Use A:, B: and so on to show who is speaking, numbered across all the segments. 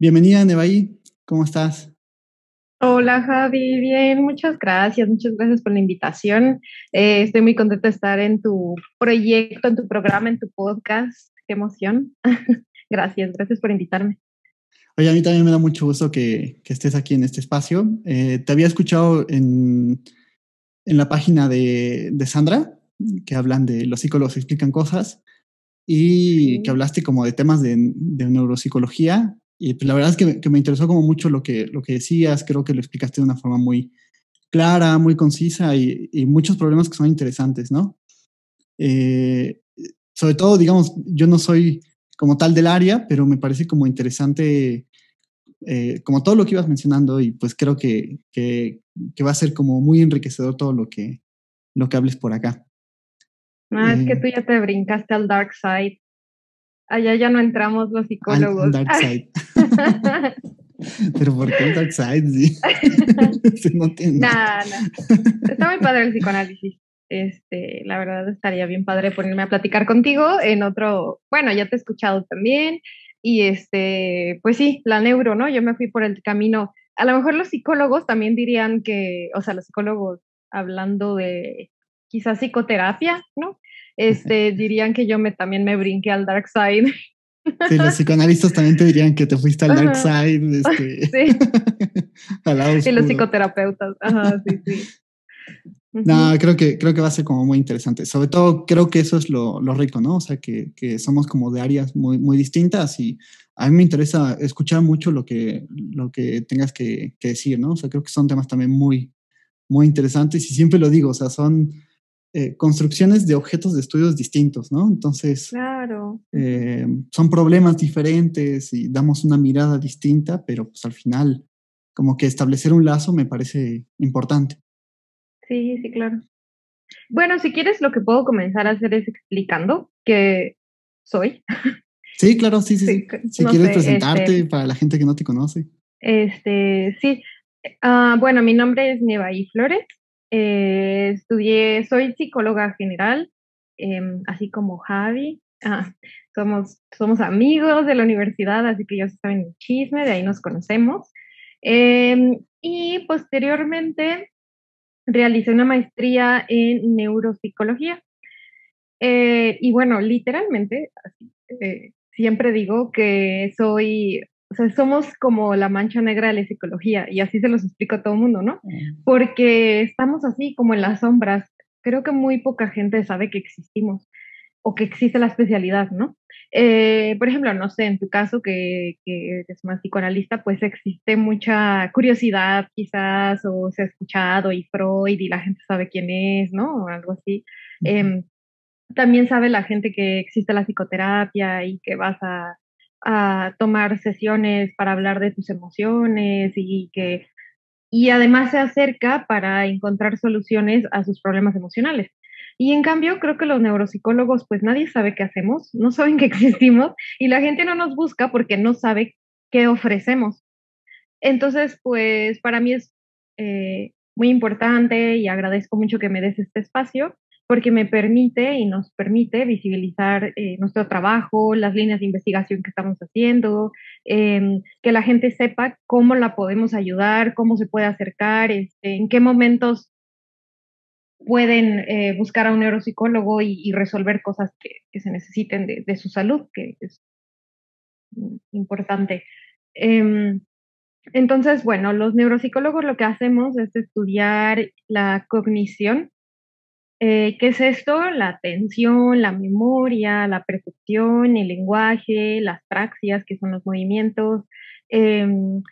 A: Bienvenida, Nevaí. ¿Cómo estás?
B: Hola Javi, bien, muchas gracias por la invitación. Estoy muy contenta de estar en tu proyecto, en tu programa, en tu podcast. Qué emoción. Gracias por invitarme.
A: Oye, a mí también me da mucho gusto que estés aquí en este espacio. Te había escuchado en la página de Sandra, que hablan de los psicólogos explican cosas, y que
B: Sí.
A: hablaste como de temas de neuropsicología. Y pues la verdad es que me interesó como mucho lo que decías. Creo que lo explicaste de una forma muy clara, muy concisa y muchos problemas que son interesantes, ¿no? Eh, Sobre todo, digamos, yo no soy como tal del área, pero me parece como interesante, como todo lo que ibas mencionando, y pues creo que va a ser como muy enriquecedor todo lo que hables por acá.
B: No, es que
A: Eh,
B: tú ya te brincaste al dark side. Allá ya no entramos los
A: al
B: psicólogos.
A: dark side. Pero ¿por qué el dark side? Sí. Sí, no tiene nada.
B: Nah, nah. Está muy padre el psicoanálisis. La verdad estaría bien padre ponerme a platicar contigo en otro, bueno, ya te he escuchado también y pues sí, la neuro, ¿no? Yo me fui por el camino. A lo mejor los psicólogos también dirían que, o sea, los psicólogos hablando de quizás psicoterapia, ¿no? Dirían que también me brinqué al dark side.
A: Sí, los psicoanalistas también te dirían que te fuiste al dark
B: Ajá,
A: side,
B: sí,
A: al lado
B: y los
A: oscuro.
B: psicoterapeutas, ajá, sí, sí.
A: No,
B: Ujú.
A: creo que va a ser como muy interesante. Sobre todo, creo que eso es lo rico, ¿no? O sea, que somos como de áreas muy, muy distintas y a mí me interesa escuchar mucho lo que tengas que decir, ¿no? O sea, creo que son temas también muy, muy interesantes y siempre lo digo, o sea, son construcciones de objetos de estudios distintos, ¿no? Entonces,
B: Claro. Ujú.
A: son problemas diferentes y damos una mirada distinta, pero pues al final, como que establecer un lazo me parece importante.
B: Sí, sí, claro. Bueno, si quieres, lo que puedo comenzar a hacer es explicando que soy.
A: Sí, claro, sí, sí,
B: Sí,
A: sí. Si
B: no
A: quieres
B: sé,
A: presentarte para la gente que no te conoce.
B: sí. Bueno, mi nombre es Nevaí Flores. Soy psicóloga general, así como Javi. Somos amigos de la universidad, así que ya saben el chisme, de ahí nos conocemos. Y posteriormente realicé una maestría en neuropsicología. Y bueno, literalmente, así, siempre digo que o sea, somos como la mancha negra de la psicología, y así se los explico a todo el mundo, ¿no?
A: Mm.
B: Porque estamos así como en las sombras. Creo que muy poca gente sabe que existimos o que existe la especialidad, ¿no? Por ejemplo, no sé, en tu caso que eres más psicoanalista, pues existe mucha curiosidad quizás, o se ha escuchado y Freud y la gente sabe quién es, ¿no? O algo así. Em, También sabe la gente que existe la psicoterapia y que vas a tomar sesiones para hablar de tus emociones y además se acerca para encontrar soluciones a sus problemas emocionales. Y en cambio, creo que los neuropsicólogos, pues nadie sabe qué hacemos, no saben que existimos y la gente no nos busca porque no sabe qué ofrecemos. Entonces, pues para mí es muy importante y agradezco mucho que me des este espacio porque me permite y nos permite visibilizar nuestro trabajo, las líneas de investigación que estamos haciendo, que la gente sepa cómo la podemos ayudar, cómo se puede acercar, en qué momentos pueden buscar a un neuropsicólogo y resolver cosas que se necesiten de su salud, que es importante. Em, entonces, bueno, los neuropsicólogos lo que hacemos es estudiar la cognición. ¿Qué es esto? La atención, la memoria, la percepción, el lenguaje, las praxias, que son los movimientos, em,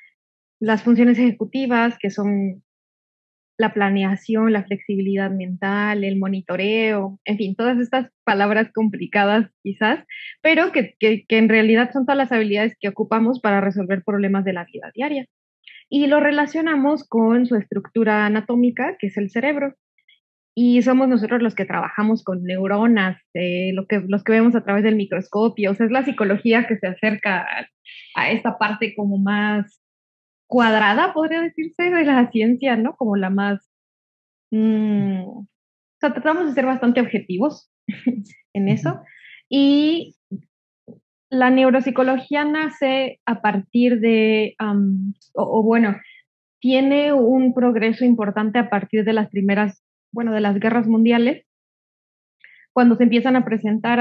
B: las funciones ejecutivas, que son la planeación, la flexibilidad mental, el monitoreo, en fin, todas estas palabras complicadas quizás, pero que en realidad son todas las habilidades que ocupamos para resolver problemas de la vida diaria y lo relacionamos con su estructura anatómica, que es el cerebro. Y somos nosotros los que trabajamos con neuronas, los que vemos a través del microscopio. O sea, es la psicología que se acerca a esta parte como más cuadrada, podría decirse, de la ciencia, ¿no? Como la más... o sea, tratamos de ser bastante objetivos en
A: Ujú.
B: eso. Y La neuropsicología nace a partir de, o bueno, tiene un progreso importante a partir de las primeras, bueno, de las guerras mundiales, cuando se empiezan a presentar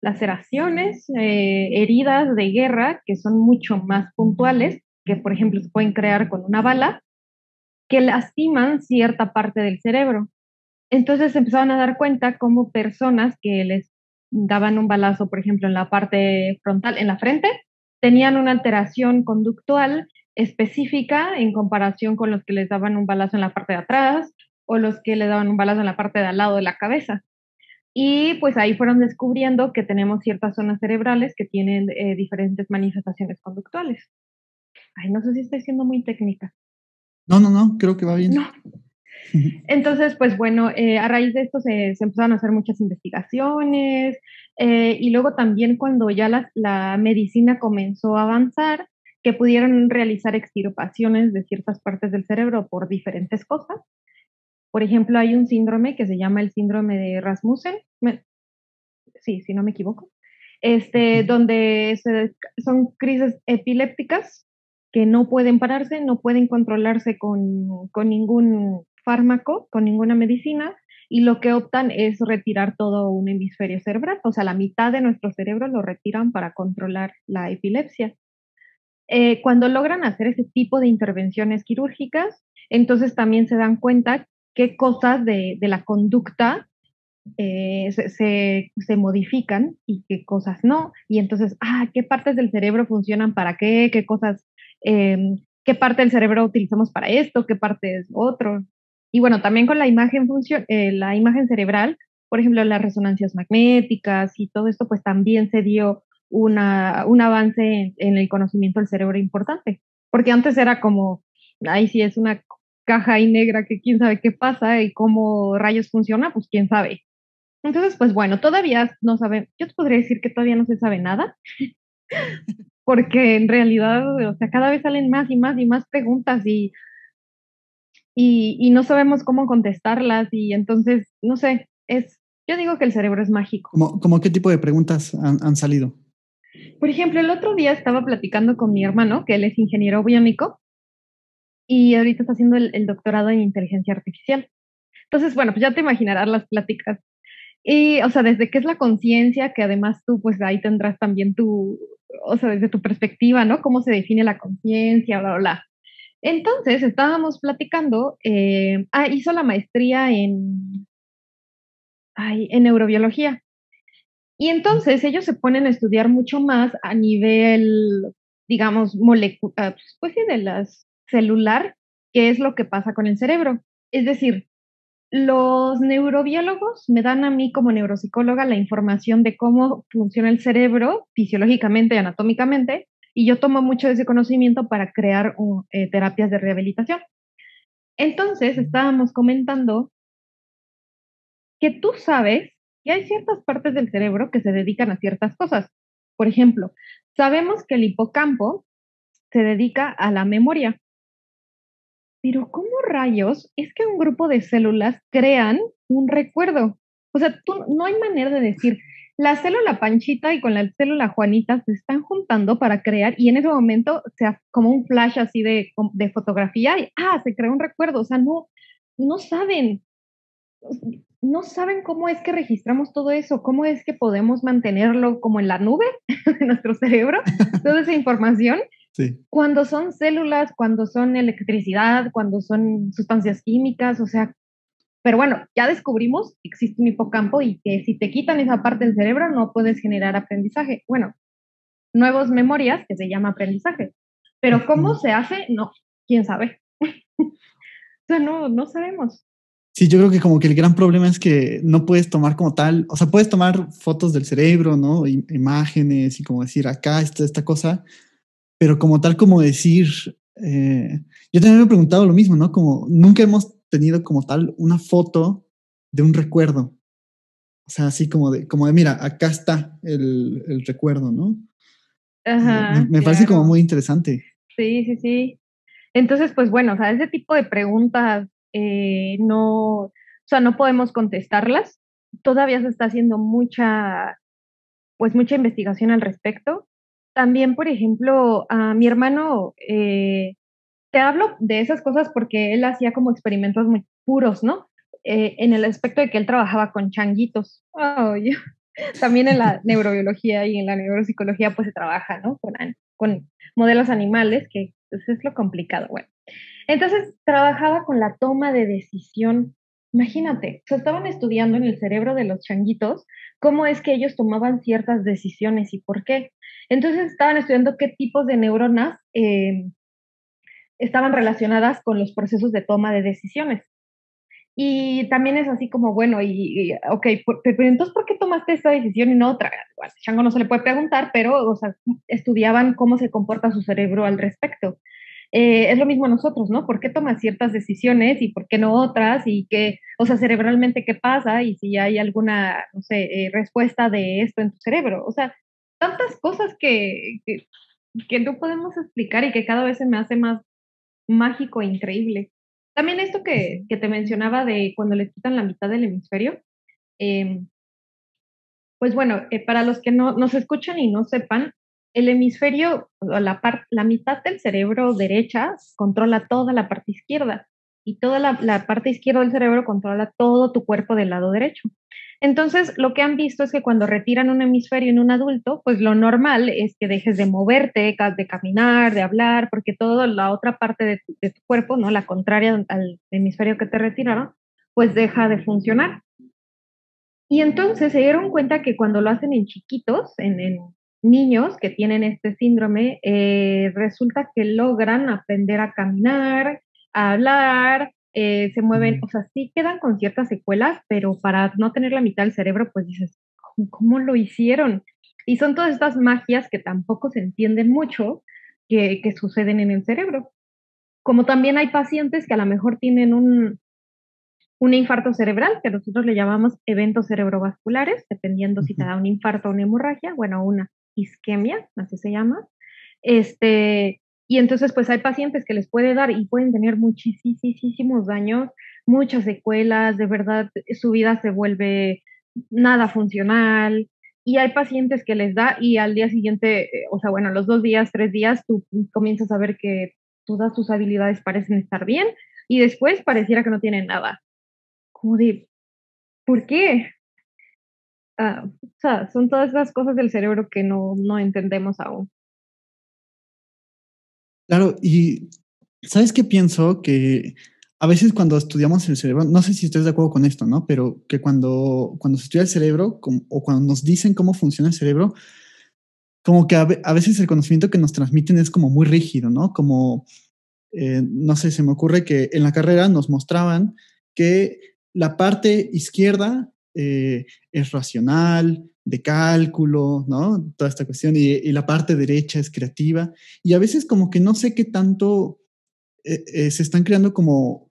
B: laceraciones, heridas de guerra, que son mucho más puntuales, que por ejemplo se pueden crear con una bala, que lastiman cierta parte del cerebro. Entonces se empezaron a dar cuenta como personas que les daban un balazo, por ejemplo, en la parte frontal, en la frente, tenían una alteración conductual específica en comparación con los que les daban un balazo en la parte de atrás o los que le daban un balazo en la parte de al lado de la cabeza. Y pues ahí fueron descubriendo que tenemos ciertas zonas cerebrales que tienen diferentes manifestaciones conductuales. Ay, no sé si estoy siendo muy técnica.
A: No, creo que va bien.
B: No. Entonces, pues bueno, a raíz de esto se empezaron a hacer muchas investigaciones y luego también cuando ya la medicina comenzó a avanzar, que pudieron realizar extirpaciones de ciertas partes del cerebro por diferentes cosas. Por ejemplo, hay un síndrome que se llama el síndrome de Rasmussen, sí, si no me equivoco, donde son crisis epilépticas que no pueden pararse, no pueden controlarse con ningún fármaco, con ninguna medicina, y lo que optan es retirar todo un hemisferio cerebral, o sea, la mitad de nuestro cerebro lo retiran para controlar la epilepsia. Cuando logran hacer ese tipo de intervenciones quirúrgicas, entonces también se dan cuenta qué cosas de la conducta se modifican y qué cosas no. Y entonces, qué partes del cerebro funcionan para qué cosas, qué parte del cerebro utilizamos para esto, qué parte es otro. Y bueno, también con la imagen cerebral, por ejemplo, las resonancias magnéticas y todo esto, pues también se dio un avance en el conocimiento del cerebro importante. Porque antes era como, ahí sí es una caja ahí negra que quién sabe qué pasa y cómo rayos funciona, pues quién sabe. Entonces, pues bueno, todavía no sabe, yo te podría decir que todavía no se sabe nada, porque en realidad, o sea, cada vez salen más y más y más preguntas y no sabemos cómo contestarlas y entonces, no sé, yo digo que el cerebro es mágico.
A: ¿Cómo qué tipo de preguntas han salido?
B: Por ejemplo, el otro día estaba platicando con mi hermano, que él es ingeniero biónico y ahorita está haciendo el doctorado en inteligencia artificial. Entonces, bueno, pues ya te imaginarás las pláticas. Y, o sea, desde qué es la conciencia, que además tú, pues ahí tendrás también o sea, desde tu perspectiva, ¿no? Cómo se define la conciencia, bla, bla, bla. Entonces, estábamos platicando, hizo la maestría en neurobiología. Y entonces ellos se ponen a estudiar mucho más a nivel, digamos, molecular, pues sí, de las celular, qué es lo que pasa con el cerebro. Es decir, los neurobiólogos me dan a mí como neuropsicóloga la información de cómo funciona el cerebro fisiológicamente y anatómicamente, y yo tomo mucho de ese conocimiento para crear terapias de rehabilitación. Entonces, estábamos comentando que tú sabes que hay ciertas partes del cerebro que se dedican a ciertas cosas. Por ejemplo, sabemos que el hipocampo se dedica a la memoria. Pero ¿cómo rayos es que un grupo de células crean un recuerdo? O sea, no hay manera de decir, la célula Panchita y con la célula Juanita se están juntando para crear y en ese momento se hace como un flash así de fotografía y se crea un recuerdo. O sea, no saben, no saben cómo es que registramos todo eso, cómo es que podemos mantenerlo como en la nube de nuestro cerebro, toda esa información.
A: Sí.
B: Cuando son células, cuando son electricidad, cuando son sustancias químicas, o sea, pero bueno, ya descubrimos que existe un hipocampo y que si te quitan esa parte del cerebro no puedes generar aprendizaje. Bueno, nuevas memorias que se llama aprendizaje. Pero ¿cómo se hace? No, quién sabe. O sea, no sabemos.
A: Sí, yo creo que como que el gran problema es que no puedes tomar como tal, o sea, puedes tomar fotos del cerebro, ¿no? Imágenes y como decir, acá está esta cosa, pero como tal, como decir, yo también me he preguntado lo mismo, ¿no? Como nunca hemos tenido como tal una foto de un recuerdo. O sea, así como de mira, acá está el recuerdo, ¿no?
B: Ajá,
A: Me parece como
B: claro.
A: muy interesante.
B: Sí, sí, sí. Entonces, pues bueno, o sea, ese tipo de preguntas no, o sea, no podemos contestarlas. Todavía se está haciendo pues mucha investigación al respecto. También, por ejemplo, a mi hermano, te hablo de esas cosas porque él hacía como experimentos muy puros, ¿no? En el aspecto de que él trabajaba con changuitos. También en la neurobiología y en la neuropsicología pues se trabaja, ¿no? Con modelos animales, que pues, es lo complicado, bueno. Entonces trabajaba con la toma de decisión. Imagínate, o sea, estaban estudiando en el cerebro de los changuitos cómo es que ellos tomaban ciertas decisiones y por qué. Entonces estaban estudiando qué tipos de neuronas estaban relacionadas con los procesos de toma de decisiones. Y también es así como, bueno, ok, pero entonces, ¿por qué tomaste esta decisión y no otra? Bueno, a Chango no se le puede preguntar, pero, o sea, estudiaban cómo se comporta su cerebro al respecto. Es lo mismo nosotros, ¿no? ¿Por qué tomas ciertas decisiones y por qué no otras? Y qué, o sea, cerebralmente, ¿qué pasa? Y si hay alguna, no sé, respuesta de esto en tu cerebro. O sea, tantas cosas que no podemos explicar y que cada vez se me hace más mágico e increíble. También esto que te mencionaba de cuando les quitan la mitad del hemisferio, eh, pues bueno, para los que no nos escuchan y no sepan, el hemisferio, o la mitad del cerebro derecha controla toda la parte izquierda y toda la parte izquierda del cerebro controla todo tu cuerpo del lado derecho. Entonces, lo que han visto es que cuando retiran un hemisferio en un adulto, pues lo normal es que dejes de moverte, de caminar, de hablar, porque toda la otra parte de tu cuerpo, ¿no? La contraria al hemisferio que te retiraron, pues deja de funcionar. Y entonces se dieron cuenta que cuando lo hacen en chiquitos, en niños que tienen este síndrome, resulta que logran aprender a caminar, a hablar, se mueven, o sea, sí quedan con ciertas secuelas, pero para no tener la mitad del cerebro, pues dices, ¿cómo lo hicieron? Y son todas estas magias que tampoco se entienden mucho que suceden en el cerebro. Como también hay pacientes que a lo mejor tienen un infarto cerebral, que nosotros le llamamos eventos cerebrovasculares, dependiendo si te
A: Ujú.
B: da un infarto o una hemorragia, bueno, una isquemia, así se llama. Y entonces, pues hay pacientes que les puede dar y pueden tener muchísimos daños, muchas secuelas, de verdad, su vida se vuelve nada funcional. Y hay pacientes que les da y al día siguiente, o sea, bueno, los 2 días, 3 días, tú comienzas a ver que todas tus habilidades parecen estar bien y después pareciera que no tienen nada. Como de, ¿por qué? O sea, son todas esas cosas del cerebro que no entendemos aún.
A: Claro, y ¿sabes qué pienso? Que a veces cuando estudiamos el cerebro, no sé si estás de acuerdo con esto, ¿no? Pero que cuando se estudia el cerebro o cuando nos dicen cómo funciona el cerebro, como que a veces el conocimiento que nos transmiten es como muy rígido, ¿no? Como, no sé, se me ocurre que en la carrera nos mostraban que la parte izquierda es racional, de cálculo, ¿no? Toda esta cuestión, y la parte derecha es creativa. Y a veces como que no sé qué tanto se están creando como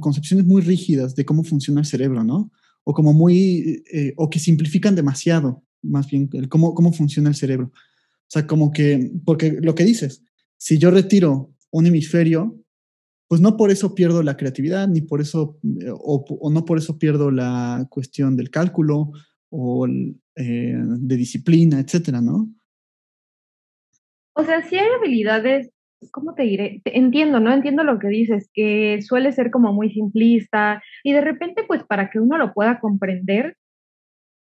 A: concepciones muy rígidas de cómo funciona el cerebro, ¿no? O como o que simplifican demasiado, más bien, cómo funciona el cerebro. O sea, como que, porque lo que dices, si yo retiro un hemisferio, pues no por eso pierdo la creatividad, ni por eso, o no por eso pierdo la cuestión del cálculo o de disciplina, etcétera, ¿no?
B: O sea, sí hay habilidades, ¿cómo te diré? Entiendo, ¿no? Entiendo lo que dices, que suele ser como muy simplista y de repente, pues para que uno lo pueda comprender,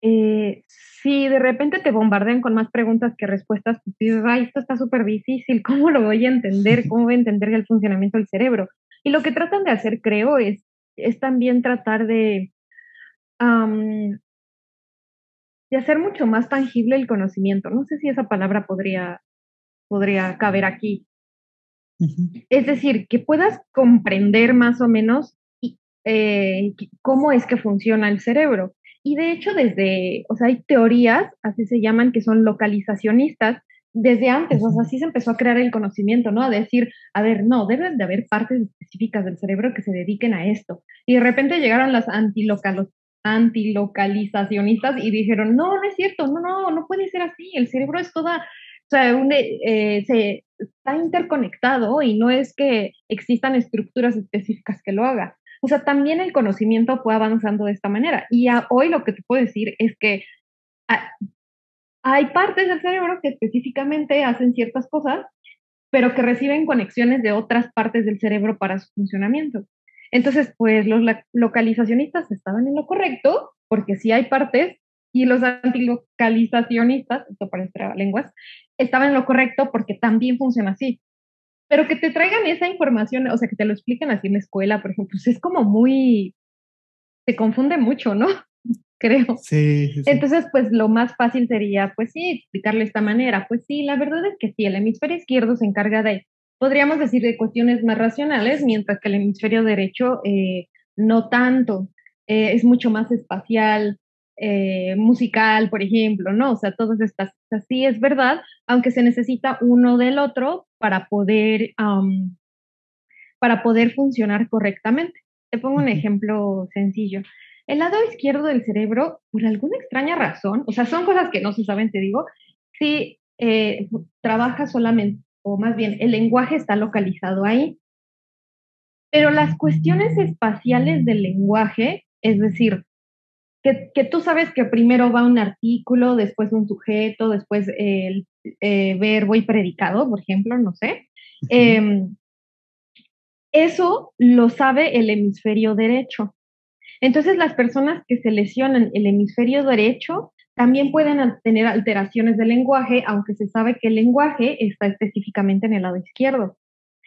B: si de repente te bombardean con más preguntas que respuestas, pues dices, ay, esto está súper difícil, ¿cómo lo voy a entender? ¿Cómo voy a entender el funcionamiento del cerebro? Y lo que tratan de hacer, creo, es también tratar am, de hacer mucho más tangible el conocimiento. No sé si esa palabra podría caber aquí.
A: Ujú.
B: Es decir, que puedas comprender más o menos cómo es que funciona el cerebro. Y de hecho, o sea, hay teorías, así se llaman, que son localizacionistas, desde antes, o
A: Ujú.
B: sea, así se empezó a crear el conocimiento, ¿no? A decir, a ver, no, deben de haber partes específicas del cerebro que se dediquen a esto. Y de repente llegaron las antilocalizacionistas y dijeron, no, no es cierto, no puede ser así, el cerebro es toda, o sea, está interconectado y no es que existan estructuras específicas que lo hagan. O sea, también el conocimiento fue avanzando de esta manera. Y hoy lo que te puedo decir es que a- hay partes del cerebro que específicamente hacen ciertas cosas, pero que reciben conexiones de otras partes del cerebro para su funcionamiento. Entonces, pues los localizacionistas estaban en lo correcto, porque sí hay partes, y los antilocalizacionistas, esto parece lenguas, estaban en lo correcto porque también funciona así. Pero que te traigan esa información, o sea, que te lo expliquen así en la escuela, por ejemplo, pues es como muy, te confunde mucho, ¿no? Creo.
A: Sí, sí, sí.
B: Entonces, pues lo más fácil sería, pues sí, explicarlo de esta manera. Pues sí, la verdad es que sí, el hemisferio izquierdo se encarga de, podríamos decir, de cuestiones más racionales, mientras que el hemisferio derecho no tanto. Es mucho más espacial, musical, por ejemplo, ¿no? O sea, todas estas cosas. Sí es verdad, aunque se necesita uno del otro para poder funcionar correctamente. Te pongo un
A: Ujú.
B: ejemplo sencillo. El lado izquierdo del cerebro, por alguna extraña razón, o sea, son cosas que no se saben, te digo, sí trabaja solamente, o más bien, el lenguaje está localizado ahí, pero las cuestiones espaciales del lenguaje, es decir, que tú sabes que primero va un artículo, después un sujeto, después el verbo y predicado, por ejemplo, no sé.
A: Ujú.
B: Eh, Eso lo sabe el hemisferio derecho. Entonces, las personas que se lesionan el hemisferio derecho también pueden tener alteraciones del lenguaje, aunque se sabe que el lenguaje está específicamente en el lado izquierdo.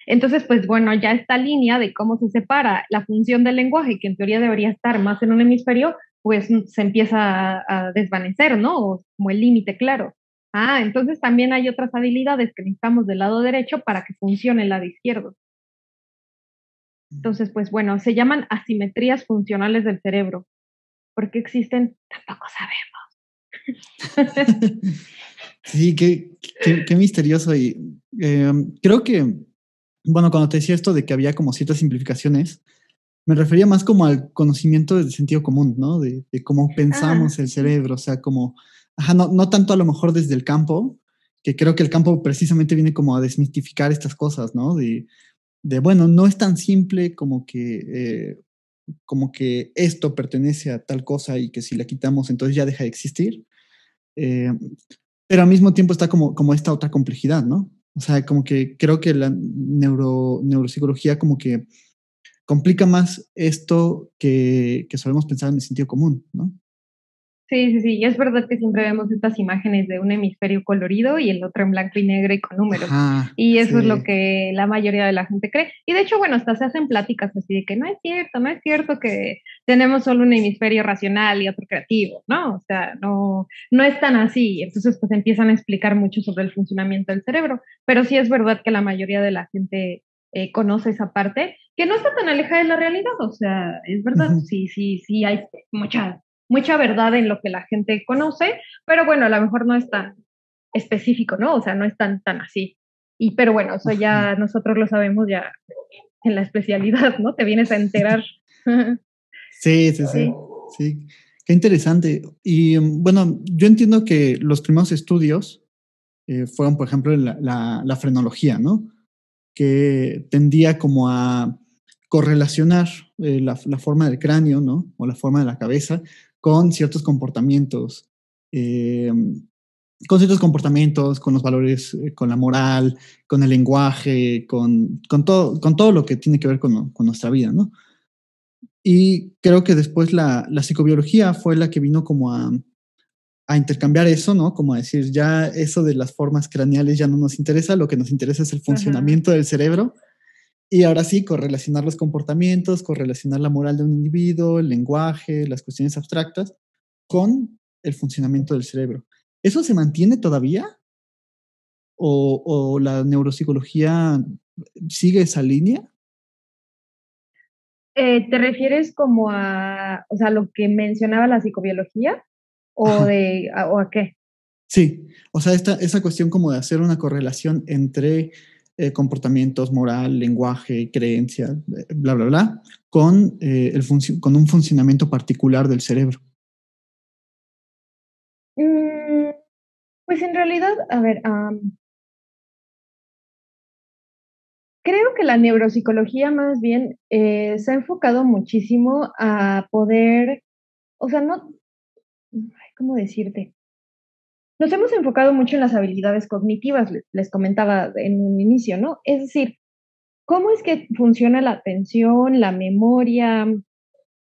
B: Entonces, pues bueno, ya esta línea de cómo se separa la función del lenguaje, que en teoría debería estar más en un hemisferio, pues se empieza a desvanecer, ¿no? O como el límite claro. Ah, entonces también hay otras habilidades que necesitamos del lado derecho para que funcione el lado izquierdo. Entonces, pues bueno, se llaman asimetrías funcionales del cerebro. ¿Por qué existen? Tampoco sabemos.
A: Sí, qué misterioso. Y creo que, bueno, cuando te decía esto de que había como ciertas simplificaciones, me refería más como al conocimiento del sentido común, ¿no? De cómo
B: Ah,
A: pensamos el cerebro, o sea, como, ajá, no tanto a lo mejor desde el campo, que creo que el campo precisamente viene como a desmitificar estas cosas, ¿no? Bueno, no es tan simple como que esto pertenece a tal cosa y que si la quitamos entonces ya deja de existir. Eh, pero al mismo tiempo está como esta otra complejidad, ¿no? O sea, como que creo que la neuropsicología como que complica más esto que solemos pensar en el sentido común, ¿no?
B: sí, sí, sí. Y es verdad que siempre vemos estas imágenes de un hemisferio colorido y el otro en blanco y negro y con números.
A: Ajá,
B: Y eso es lo
A: sí,
B: que la mayoría de la gente cree. Y de hecho, bueno, hasta se hacen pláticas así de que no es cierto, no es cierto que tenemos solo un hemisferio racional y otro creativo, ¿no? O sea, no, no es tan así. Entonces, pues empiezan a explicar mucho sobre el funcionamiento del cerebro. Pero sí es verdad que la mayoría de la gente conoce esa parte, que no está tan alejada de la realidad. O sea, es verdad,
A: ujú,
B: sí, sí, sí hay mucha verdad en lo que la gente conoce, pero bueno, a lo mejor no es tan específico, ¿no? O sea, no es tan así. Pero bueno, eso
A: ajá.
B: ya nosotros lo sabemos ya en la especialidad, ¿no? Te vienes a enterar.
A: Sí, sí, sí,
B: Sí.
A: sí, qué interesante. Y bueno, yo entiendo que los primeros estudios fueron, por ejemplo, la frenología, ¿no? Que tendía como a correlacionar la forma del cráneo, ¿no? O la forma de la cabeza con ciertos comportamientos, eh, con los valores, con la moral, con el lenguaje, con todo lo que tiene que ver con nuestra vida, ¿no? Y creo que después la psicobiología fue la que vino como a intercambiar eso, ¿no? Como a decir, ya eso de las formas craneales ya no nos interesa, lo que nos interesa es el
B: Ajá.
A: funcionamiento del cerebro. Y ahora sí, correlacionar los comportamientos, correlacionar la moral de un individuo, el lenguaje, las cuestiones abstractas con el funcionamiento del cerebro. ¿Eso se mantiene todavía? ¿O la neuropsicología sigue esa línea?
B: ¿Te refieres como a, o sea, lo que mencionaba la psicobiología
A: Ajá,
B: o a qué?
A: sí. O sea, esa cuestión como de hacer una correlación entre comportamientos, moral, lenguaje, creencia, bla, bla, bla, con un funcionamiento particular del cerebro.
B: Mm, pues en realidad, a ver, creo que la neuropsicología más bien se ha enfocado muchísimo a poder, o sea, no, ay, ¿cómo decirte? Nos hemos enfocado mucho en las habilidades cognitivas, les comentaba en un inicio, ¿no? Es decir, ¿cómo es que funciona la atención, la memoria,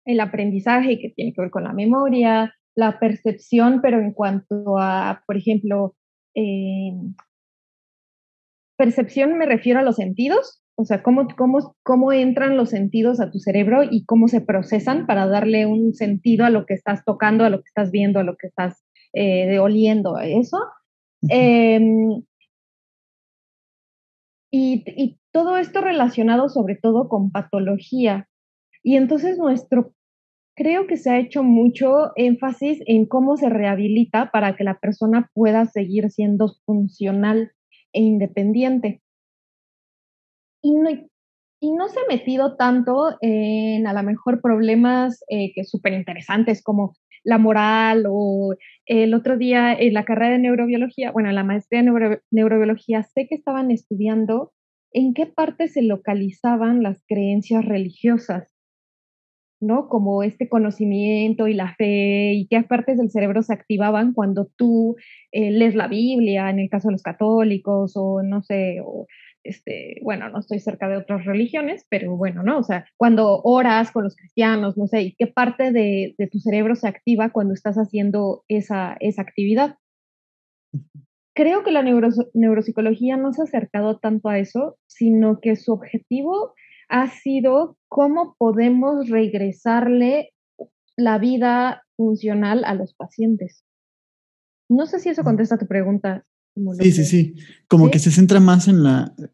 B: el aprendizaje que tiene que ver con la memoria, la percepción, pero en cuanto a, por ejemplo, eh, percepción me refiero a los sentidos, o sea, cómo entran los sentidos a tu cerebro y cómo se procesan para darle un sentido a lo que estás tocando, a lo que estás viendo, a lo que estás oliendo, eso.
A: Ujú.
B: Eh, y todo esto relacionado sobre todo con patología. Y entonces creo que se ha hecho mucho énfasis en cómo se rehabilita para que la persona pueda seguir siendo funcional e independiente. Y no, y no se ha metido tanto en a lo mejor problemas que súper interesantes como la moral o el otro día en la carrera de neurobiología, bueno, en la maestría de neurobiología, sé que estaban estudiando en qué parte se localizaban las creencias religiosas, ¿no? Como este conocimiento y la fe y qué partes del cerebro se activaban cuando tú lees la Biblia, en el caso de los católicos, o no sé, o bueno, no estoy cerca de otras religiones, pero bueno, ¿no? O sea, cuando oras con los cristianos, no sé, y qué parte de tu cerebro se activa cuando estás haciendo esa actividad. Creo que la neuropsicología no se ha acercado tanto a eso, sino que su objetivo ha sido cómo podemos regresarle la vida funcional a los pacientes. No sé si eso
A: Ah.
B: contesta tu pregunta, como lo
A: Sí, sí,
B: que,
A: sí. Como que
B: ¿sí?
A: se centra más en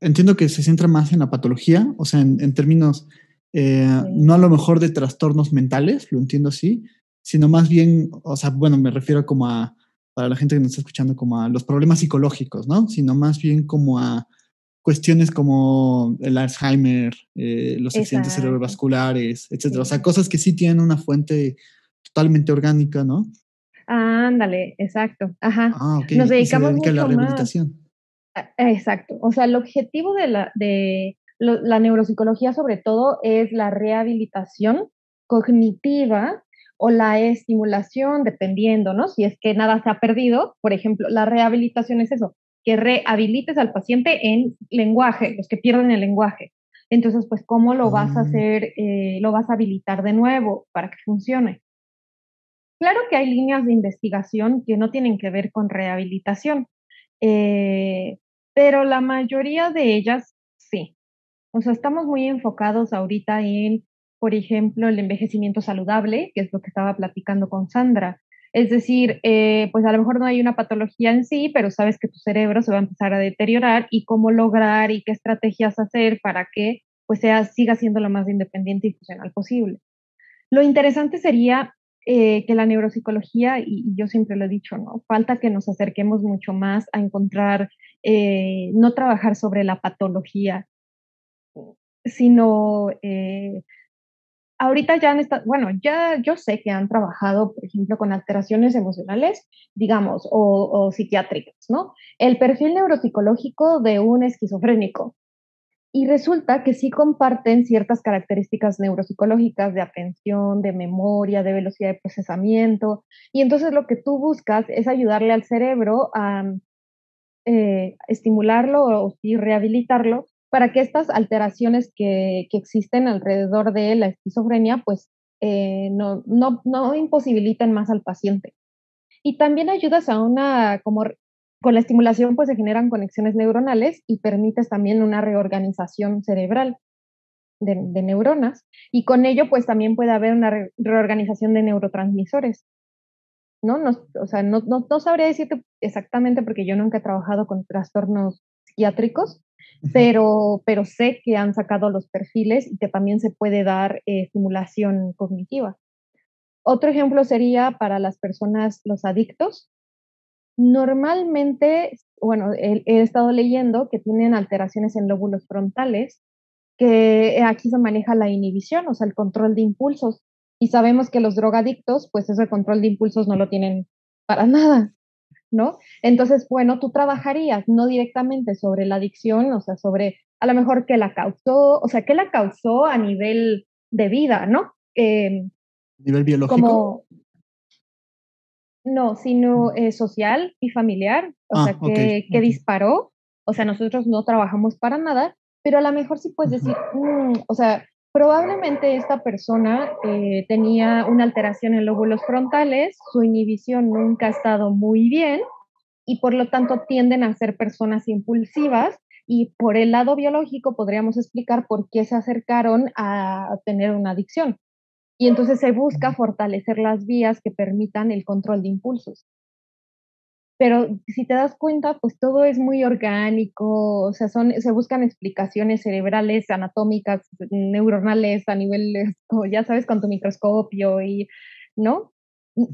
A: entiendo que se centra más en la patología, o sea, en términos, no a lo mejor de trastornos mentales, lo entiendo así, sino más bien, o sea, bueno, me refiero como para la gente que nos está escuchando, como a los problemas psicológicos, ¿no? Sino más bien como a cuestiones como el Alzheimer, los accidentes
B: Exacto,
A: cerebrovasculares, etcétera. O sea,
B: sí.
A: cosas que sí tienen una fuente totalmente orgánica, ¿no?
B: Ándale, exacto, ajá.
A: Ah, ok.
B: Nos
A: Y se
B: dedicamos
A: dedica a la
B: mucho más.
A: rehabilitación.
B: Exacto. O sea, el objetivo la neuropsicología sobre todo es la rehabilitación cognitiva o la estimulación, dependiendo, ¿no? Si es que nada se ha perdido, por ejemplo, la rehabilitación es eso, que rehabilites al paciente en lenguaje, los que pierden el lenguaje. Entonces, pues, ¿cómo lo vas a
A: Ah,
B: hacer? Lo vas a habilitar de nuevo para que funcione. Claro que hay líneas de investigación que no tienen que ver con rehabilitación, eh, pero la mayoría de ellas sí. O sea, estamos muy enfocados ahorita en, por ejemplo, el envejecimiento saludable, que es lo que estaba platicando con Sandra. Es decir, pues a lo mejor no hay una patología en sí, pero sabes que tu cerebro se va a empezar a deteriorar y cómo lograr y qué estrategias hacer para que pues siga siendo lo más independiente y funcional posible. Lo interesante sería que la neuropsicología, y yo siempre lo he dicho, ¿no? Falta que nos acerquemos mucho más a encontrar, no trabajar sobre la patología, sino ahorita ya bueno, ya yo sé que han trabajado, por ejemplo, con alteraciones emocionales, digamos, o psiquiátricas, ¿no? El perfil neuropsicológico de un esquizofrénico. Y resulta que sí comparten ciertas características neuropsicológicas de atención, de memoria, de velocidad de procesamiento. Y entonces lo que tú buscas es ayudarle al cerebro a estimularlo y rehabilitarlo para que estas alteraciones que existen alrededor de la esquizofrenia, pues no imposibiliten más al paciente. Y también ayudas a con la estimulación pues se generan conexiones neuronales y permites también una reorganización cerebral de neuronas y con ello pues también puede haber una reorganización de neurotransmisores, ¿no? O sea, no sabría decirte exactamente porque yo nunca he trabajado con trastornos psiquiátricos,
A: ujú.
B: pero sé que han sacado los perfiles y que también se puede dar estimulación cognitiva. Otro ejemplo sería para las personas, los adictos. Normalmente, bueno, he estado leyendo que tienen alteraciones en lóbulos frontales, que aquí se maneja la inhibición, o sea, el control de impulsos. Y sabemos que los drogadictos, pues ese control de impulsos no lo tienen para nada, ¿no? Entonces, bueno, tú trabajarías no directamente sobre la adicción, o sea, sobre a lo mejor qué la causó, o sea, qué la causó a nivel de vida, ¿no?
A: Nivel biológico.
B: Como No, sino social y familiar, o sea,
A: Ok,
B: que
A: ok.
B: disparó, o sea, nosotros no trabajamos para nada, pero a lo mejor sí puedes
A: Ujú,
B: decir, o sea, probablemente esta persona tenía una alteración en lóbulos frontales, su inhibición nunca ha estado muy bien y por lo tanto tienden a ser personas impulsivas y por el lado biológico podríamos explicar por qué se acercaron a tener una adicción. Y entonces se busca
A: ujú.
B: fortalecer las vías que permitan el control de impulsos. Pero si te das cuenta, pues todo es muy orgánico, o sea, se buscan explicaciones cerebrales, anatómicas, neuronales a nivel, como ya sabes, con tu microscopio y, ¿no?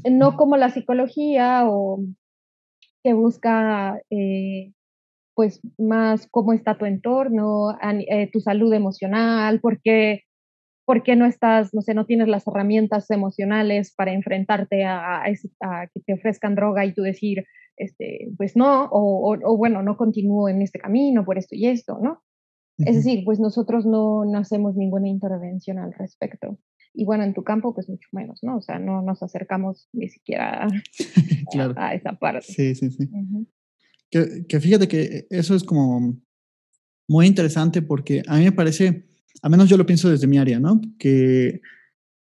B: No como la psicología o que busca, pues, más cómo está tu entorno, tu salud emocional, por qué no estás, no sé, no tienes las herramientas emocionales para enfrentarte a que te ofrezcan droga y tú decir, pues no, o bueno, no continúo en este camino por esto y esto, ¿no? Es
A: Ujú.
B: decir, pues nosotros no hacemos ninguna intervención al respecto. Y bueno, en tu campo, pues mucho menos, ¿no? O sea, no nos acercamos ni siquiera
A: Claro,
B: a esa parte.
A: sí, sí, sí.
B: Ujú.
A: Que fíjate que eso es como muy interesante porque a mí me parece, al menos yo lo pienso desde mi área, ¿no? Que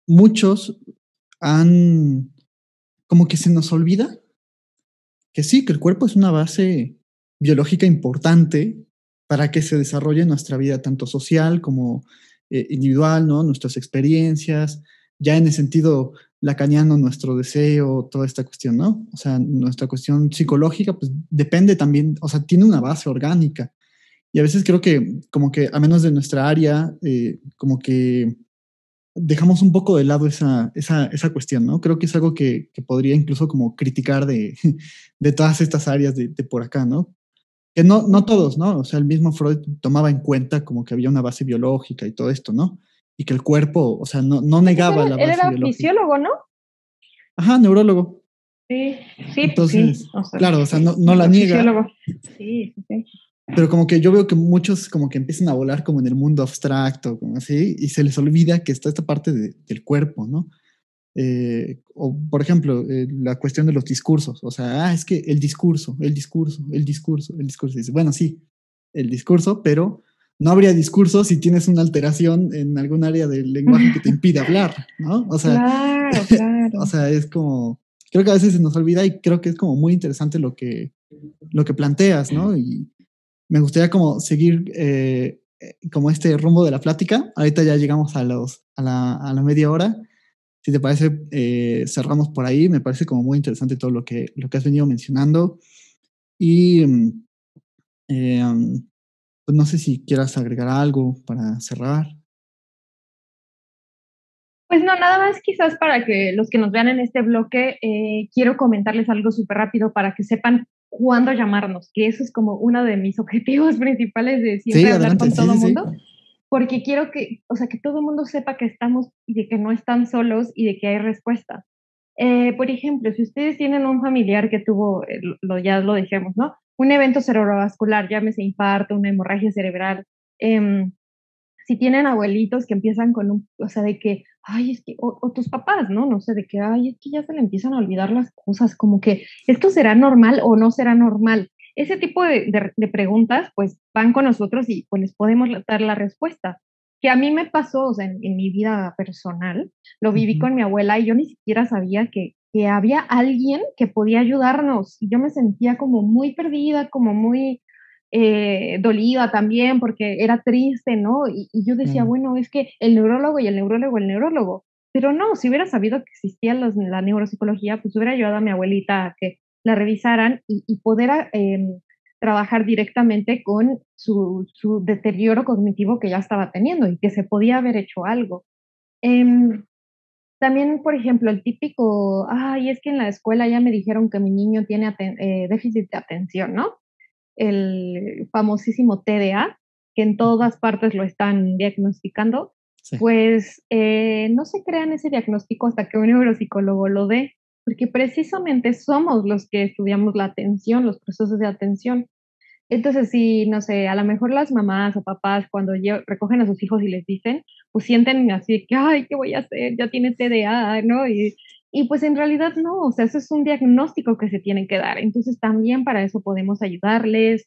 A: muchos han, como que se nos olvida que sí, que el cuerpo es una base biológica importante para que se desarrolle nuestra vida, tanto social como individual, ¿no? Nuestras experiencias, ya en el sentido lacaniano, nuestro deseo, toda esta cuestión, ¿no? O sea, nuestra cuestión psicológica, pues depende también, o sea, tiene una base orgánica. Y a veces creo que, como que, a menos de nuestra área, como que dejamos un poco de lado esa cuestión, ¿no? Creo que es algo que podría incluso como criticar de todas estas áreas de por acá, ¿no? Que no
B: Ujú.
A: todos, ¿no? O sea, el mismo Freud tomaba en cuenta como que había una base biológica y todo esto, ¿no? Y que el cuerpo, o sea, no
B: Sí, pues
A: negaba
B: él,
A: la
B: él
A: base
B: era
A: biológica.
B: fisiólogo, ¿no?
A: Ajá, neurólogo.
B: Sí, sí, pues sí,
A: Entonces,
B: o sea,
A: claro, o sea, no la niega,
B: fisiólogo. Sí, sí, sí.
A: pero como que yo veo que muchos como que empiezan a volar como en el mundo abstracto, como así, y se les olvida que está esta parte del cuerpo, ¿no? O, por ejemplo, la cuestión de los discursos. O sea, es que el discurso, el discurso, el discurso, el discurso. Dice, bueno, sí, el discurso, pero no habría discurso si tienes una alteración en algún área del lenguaje que te impide hablar, ¿no? O sea,
B: Claro,
A: o
B: claro.
A: sea, es como, creo que a veces se nos olvida y creo que es como muy interesante lo que planteas, ¿no? Y me gustaría como seguir como este rumbo de la plática. Ahorita ya llegamos a la media hora. Si te parece, cerramos por ahí. Me parece como muy interesante todo lo que has venido mencionando. Y pues no sé si quieras agregar algo para cerrar.
B: Pues no, nada más quizás para que los que nos vean en este bloque, quiero comentarles algo súper rápido para que sepan cuándo llamarnos, que eso es como uno de mis objetivos principales de siempre
A: Sí,
B: hablar
A: adelante.
B: con
A: Sí,
B: todo
A: sí,
B: mundo,
A: sí.
B: porque quiero que, o sea, que todo el mundo sepa que estamos y de que no están solos y de que hay respuesta. Por ejemplo, si ustedes tienen un familiar que tuvo, ya lo dijimos, ¿no? Un evento cerebrovascular, llámese infarto, una hemorragia cerebral, em, si tienen abuelitos que empiezan con o sea, de que, ay, es que, o tus papás, ¿no? No sé, de que, ay, es que ya se le empiezan a olvidar las cosas, como que, ¿esto será normal o no será normal? Ese tipo de preguntas, pues, van con nosotros y pues les podemos dar la respuesta. Que a mí me pasó, o sea, en mi vida personal, lo viví
A: Ujú,
B: con mi abuela y yo ni siquiera sabía que había alguien que podía ayudarnos. Y yo me sentía como muy perdida, como muy dolida también porque era triste, ¿no? Y yo decía,
A: claro.
B: bueno, es que el neurólogo y el neurólogo. Pero no, si hubiera sabido que existía la neuropsicología, pues hubiera ayudado a mi abuelita a que la revisaran y poder trabajar directamente con su deterioro cognitivo que ya estaba teniendo y que se podía haber hecho algo. Em, También, por ejemplo, el típico, ay, es que en la escuela ya me dijeron que mi niño tiene déficit de atención, ¿no? El famosísimo TDA, que en
A: Ujú,
B: todas partes lo están diagnosticando,
A: sí,
B: pues no se crean ese diagnóstico hasta que un neuropsicólogo lo dé, porque precisamente somos los que estudiamos la atención, los procesos de atención. Entonces, sí, no sé, a lo mejor las mamás o papás cuando recogen a sus hijos y les dicen, pues sienten así que, ay, ¿qué voy a hacer? Ya tiene TDA, ¿no? Y pues en realidad no, o sea, eso es un diagnóstico que se tiene que dar. Entonces también para eso podemos ayudarles.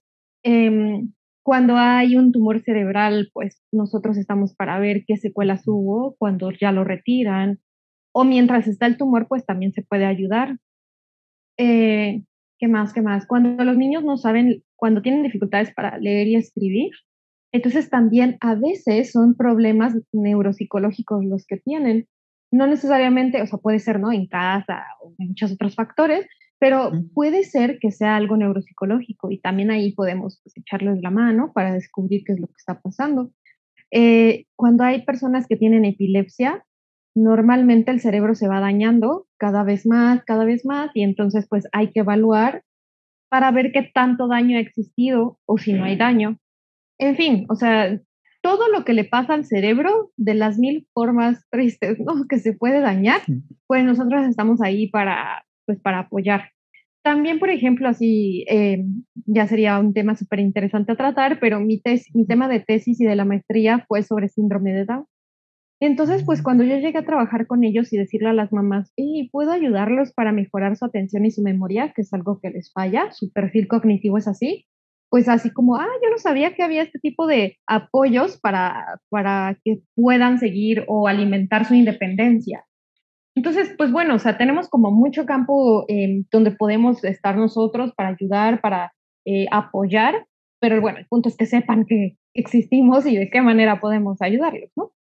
B: Cuando hay un tumor cerebral, pues nosotros estamos para ver qué secuelas hubo cuando ya lo retiran. O mientras está el tumor, pues también se puede ayudar. Eh, ¿Qué más? ¿Qué más? Cuando los niños no saben, cuando tienen dificultades para leer y escribir, entonces también a veces son problemas neuropsicológicos los que tienen. No necesariamente, o sea, puede ser, ¿no? En casa o muchos otros factores, pero puede ser que sea algo neuropsicológico y también ahí podemos pues, echarles la mano para descubrir qué es lo que está pasando. Cuando hay personas que tienen epilepsia, normalmente el cerebro se va dañando cada vez más, y entonces pues hay que evaluar para ver qué tanto daño ha existido o si no hay daño. En fin, o sea, todo lo que le pasa al cerebro de las mil formas tristes, ¿no? Que se puede dañar, pues nosotros estamos ahí para, pues, para apoyar. También, por ejemplo, así, ya sería un tema súper interesante a tratar, pero mi tema de tesis y de la maestría fue sobre síndrome de Down. Entonces, pues cuando yo llegué a trabajar con ellos y decirle a las mamás, y puedo ayudarlos para mejorar su atención y su memoria, que es algo que les falla, su perfil cognitivo es así, pues así como, yo no sabía que había este tipo de apoyos para que puedan seguir o alimentar su independencia. Entonces, pues bueno, o sea, tenemos como mucho campo donde podemos estar nosotros para ayudar, para apoyar, pero bueno, el punto es que sepan que existimos y de qué manera podemos ayudarlos, ¿no?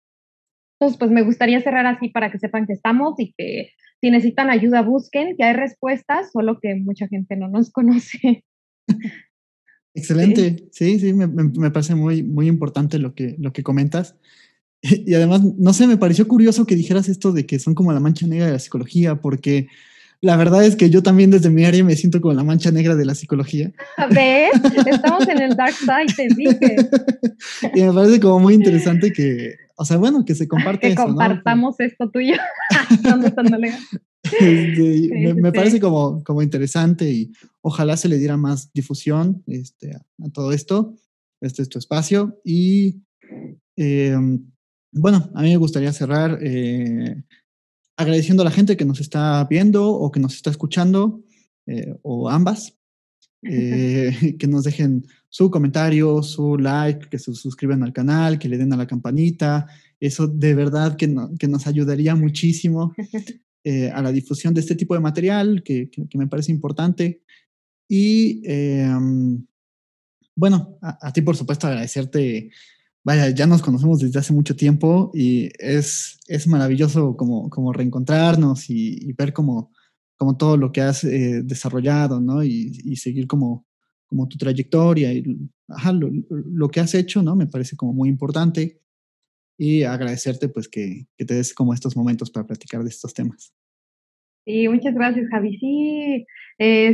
B: Entonces, pues me gustaría cerrar así para que sepan que estamos y que si necesitan ayuda, busquen, que hay respuestas, solo que mucha gente no nos conoce.
A: Excelente, sí, me parece muy, muy importante lo que comentas. Y además, no sé, me pareció curioso que dijeras esto de que son como la mancha negra de la psicología, porque la verdad es que yo también desde mi área me siento como la mancha negra de la psicología.
B: ¿Ves? Estamos en el dark side, te dije.
A: Y me parece como muy interesante que, o sea, bueno, que se comparte
B: Que
A: eso, ¿no?
B: compartamos esto tuyo. ¿Dónde están, Nolega?
A: Me parece como interesante y ojalá se le diera más difusión a todo esto. Este es tu espacio. Y bueno, a mí me gustaría cerrar agradeciendo a la gente que nos está viendo o que nos está escuchando, o ambas, que nos dejen su comentario, su like, que se suscriban al canal, que le den a la campanita. Eso de verdad que nos ayudaría muchísimo a la difusión de este tipo de material que me parece importante. Y bueno, a ti por supuesto agradecerte. Vaya, ya nos conocemos desde hace mucho tiempo y es maravilloso como reencontrarnos y ver como todo lo que has desarrollado, ¿no? Y seguir como tu trayectoria y ajá, lo que has hecho, ¿no? Me parece como muy importante y agradecerte pues que te des como estos momentos para platicar de estos temas.
B: Sí, muchas gracias, Javi. Sí,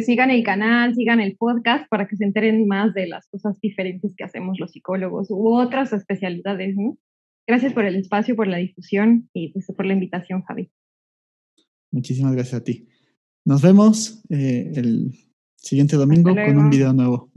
B: sigan el canal, sigan el podcast para que se enteren más de las cosas diferentes que hacemos los psicólogos u otras especialidades, ¿no? Gracias por el espacio, por la difusión y pues, por la invitación, Javi.
A: Muchísimas gracias a ti. Nos vemos el siguiente
B: Hasta
A: domingo con un
B: luego.
A: video nuevo.